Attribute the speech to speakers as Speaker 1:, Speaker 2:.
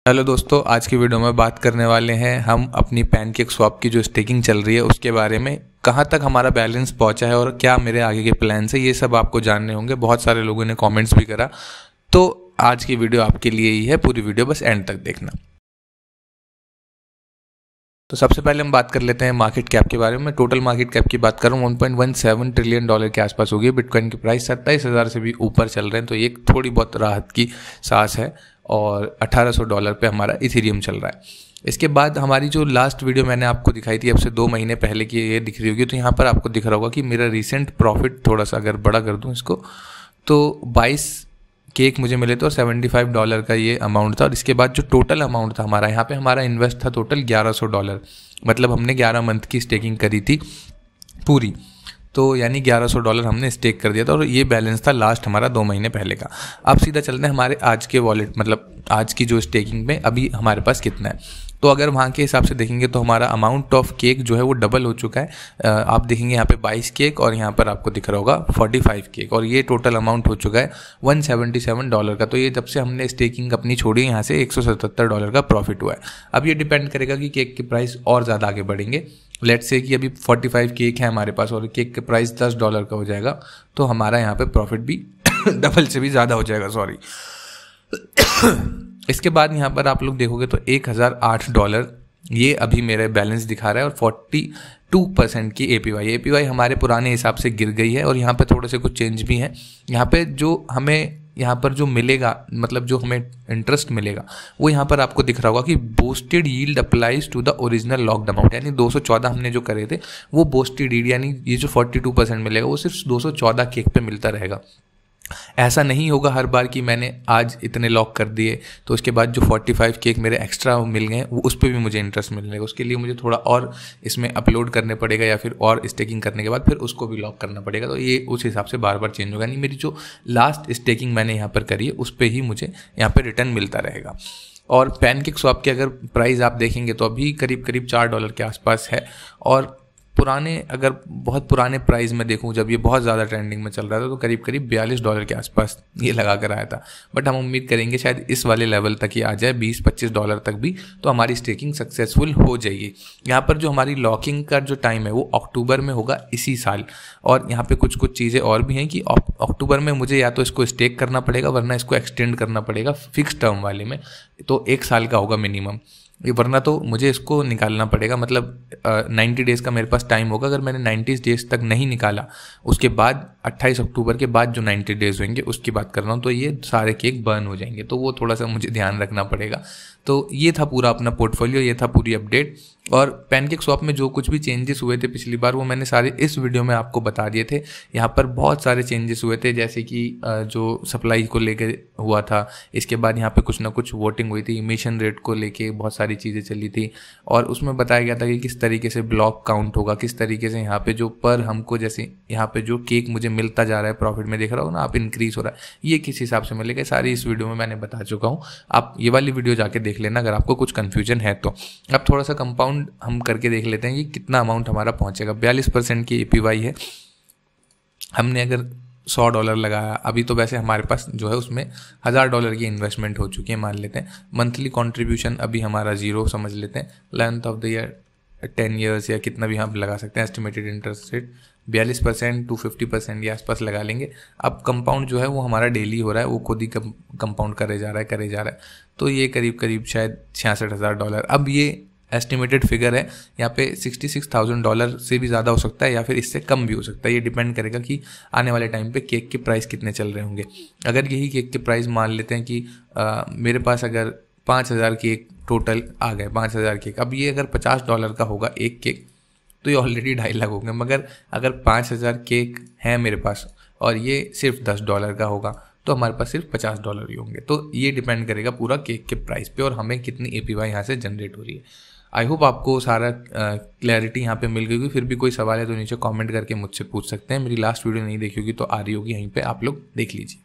Speaker 1: Hello दोस्तों, आज की वीडियो में बात करने वाले हैं हम अपनी पैनकेक स्वैप की जो स्टेकिंग चल रही है उसके बारे में। कहाँ तक हमारा बैलेंस पहुंचा है और क्या मेरे आगे के प्लान्स है, ये सब आपको जानने होंगे। बहुत सारे लोगों ने कमेंट्स भी करा, तो आज की वीडियो आपके लिए ही है। पूरी वीडियो बस एंड तक देखना। तो सबसे पहले हम बात कर लेते हैं मार्केट कैप के बारे में। टोटल मार्केट कैप की बात करूँ 1.17 ट्रिलियन डॉलर के आसपास होगी। बिटकॉइन की प्राइस 27,000 से भी ऊपर चल रहे हैं, तो ये थोड़ी बहुत राहत की सांस है। और $1800 पे हमारा इथेरियम चल रहा है। इसके बाद हमारी जो लास्ट वीडियो मैंने आपको दिखाई थी अब से 2 महीने पहले की, ये दिख रही होगी। तो यहाँ पर आपको दिख रहा होगा कि मेरा रिसेंट प्रॉफिट थोड़ा सा अगर बड़ा कर दूँ इसको, तो 22 केक मुझे मिले थे और $75 का ये अमाउंट था। और इसके बाद जो टोटल अमाउंट था हमारा, यहाँ पे हमारा इन्वेस्ट था टोटल $1100। मतलब हमने 11 मंथ की स्टेकिंग करी थी पूरी, तो यानी $1100 हमने स्टेक कर दिया था। और ये बैलेंस था लास्ट हमारा 2 महीने पहले का। अब सीधा चलते हैं हमारे आज के वॉलेट, मतलब आज की जो स्टेकिंग में अभी हमारे पास कितना है। तो अगर वहाँ के हिसाब से देखेंगे तो हमारा अमाउंट ऑफ केक जो है वो डबल हो चुका है। आप देखेंगे यहाँ पे 22 केक और यहाँ पर आपको दिख रहा होगा 45 केक, और ये टोटल अमाउंट हो चुका है $177 का। तो ये जब से हमने स्टेकिंग अपनी छोड़ी यहाँ से $177 का प्रॉफिट हुआ है। अब ये डिपेंड करेगा कि केक की प्राइस और ज़्यादा आगे बढ़ेंगे। लेट्स से कि अभी 45 केक है हमारे पास और केक का प्राइस $10 का हो जाएगा, तो हमारा यहाँ पे प्रॉफिट भी डबल से भी ज़्यादा हो जाएगा, सॉरी। इसके बाद यहाँ पर आप लोग देखोगे तो $1008 ये अभी मेरा बैलेंस दिखा रहा है। और 42% की एपीवाई हमारे पुराने हिसाब से गिर गई है। और यहाँ पे थोड़े से कुछ चेंज भी हैं। यहाँ पे जो हमें यहाँ पर जो मिलेगा, मतलब जो हमें इंटरेस्ट मिलेगा, वो यहाँ पर आपको दिख रहा होगा कि boosted yield applies to the original locked amount. यानी 214 हमने जो करे थे वो बोस्टेड यील्ड, यानी ये जो 42% मिलेगा वो सिर्फ 214 केक पे मिलता रहेगा। ऐसा नहीं होगा हर बार कि मैंने आज इतने लॉक कर दिए तो उसके बाद जो 45 केक मेरे एक्स्ट्रा मिल गए वो उस पर भी मुझे इंटरेस्ट मिलने लगा। उसके लिए मुझे थोड़ा और इसमें अपलोड करने पड़ेगा या फिर और स्टेकिंग करने के बाद फिर उसको भी लॉक करना पड़ेगा। तो ये उस हिसाब से बार बार चेंज होगा। यानी मेरी जो लास्ट स्टेकिंग मैंने यहाँ पर करी है उस पर ही मुझे यहाँ पर रिटर्न मिलता रहेगा। और पैनकेक स्वैप की अगर प्राइस आप देखेंगे तो अभी करीब करीब $4 के आसपास है। और पुराने, अगर बहुत पुराने प्राइस में देखूं, जब ये बहुत ज़्यादा ट्रेंडिंग में चल रहा था तो करीब करीब $42 के आसपास ये लगा कर आया था। बट हम उम्मीद करेंगे शायद इस वाले लेवल तक ही आ जाए, $20-25 तक भी, तो हमारी स्टेकिंग सक्सेसफुल हो जाएगी। यहाँ पर जो हमारी लॉकिंग का जो टाइम है वो अक्टूबर में होगा इसी साल। और यहाँ पे कुछ चीज़ें और भी हैं कि अक्टूबर में मुझे या तो इसको स्टेक करना पड़ेगा वरना इसको एक्सटेंड करना पड़ेगा फिक्स टर्म वाले में, तो 1 साल का होगा मिनिमम। वरना तो मुझे इसको निकालना पड़ेगा, मतलब 90 डेज़ का मेरे पास टाइम होगा। अगर मैंने 90 डेज़ तक नहीं निकाला, उसके बाद 28 अक्टूबर के बाद जो 90 डेज़ होंगे उसकी बात कर रहा हूँ, तो ये सारे केक बर्न हो जाएंगे। तो वो थोड़ा सा मुझे ध्यान रखना पड़ेगा। तो ये था पूरा अपना पोर्टफोलियो, ये था पूरी अपडेट। और पैनकेक स्वैप में जो कुछ भी चेंजेस हुए थे पिछली बार वो मैंने सारे इस वीडियो में आपको बता दिए थे। यहाँ पर बहुत सारे चेंजेस हुए थे, जैसे कि जो सप्लाई को लेके हुआ था। इसके बाद यहाँ पे कुछ ना कुछ वोटिंग हुई थी, इमिशन रेट को लेके बहुत सारी चीज़ें चली थी। और उसमें बताया गया था कि किस तरीके से ब्लॉक काउंट होगा, किस तरीके से यहाँ पे जो पर हमको, जैसे यहाँ पे जो केक मुझे मिलता जा रहा है प्रॉफिट में देख रहा हो ना आप, इंक्रीज हो रहा है, ये किस हिसाब से मिलेगा, सारी इस वीडियो में मैंने बता चुका हूँ। आप ये वाली वीडियो जाके देख लेना अगर आपको कुछ कन्फ्यूजन है तो। अब थोड़ा सा कंपाउंड हम करके देख लेते हैं कि कितना अमाउंट हमारा पहुंचेगा। 42% की एपीवाई है। हमने अगर $100 लगाया अभी, तो वैसे हमारे पास जो है उसमें $1000 की इन्वेस्टमेंट हो चुकी है मान लेते हैं। मंथली कंट्रीब्यूशन अभी हमारा 0 समझ लेते हैं। Length of the year 10 years या कितना भी हम लगा सकते हैं। एस्टिमेटेड इंटरेस्ट रेट 42% to 50% ये आसपास लगा लेंगे। अब कंपाउंड जो है वो हमारा डेली हो रहा है, वो खुद ही कंपाउंड करे जा रहा है। तो ये करीब करीब शायद $66,000। अब ये एस्टिमेटेड फिगर है, यहाँ पे $66,000 से भी ज़्यादा हो सकता है या फिर इससे कम भी हो सकता है। ये डिपेंड करेगा कि आने वाले टाइम पे केक के प्राइस कितने चल रहे होंगे। अगर यही केक के प्राइस मान लेते हैं कि मेरे पास अगर 5,000 केक टोटल आ गए, 5,000 केक, अब ये अगर $50 का होगा एक केक तो ये ऑलरेडी 2.5 लाख हो गए। मगर अगर 5,000 केक हैं मेरे पास और ये सिर्फ $10 का होगा तो हमारे पास सिर्फ $50 ही होंगे। तो ये डिपेंड करेगा पूरा केक के प्राइस पे और हमें कितनी एपीवाई यहाँ से जनरेट हो रही है। आई होप आपको सारा क्लैरिटी यहाँ पे मिल गई होगी। फिर भी कोई सवाल है तो नीचे कमेंट करके मुझसे पूछ सकते हैं। मेरी लास्ट वीडियो नहीं देखी होगी तो आ रही होगी, यहीं पे आप लोग देख लीजिए।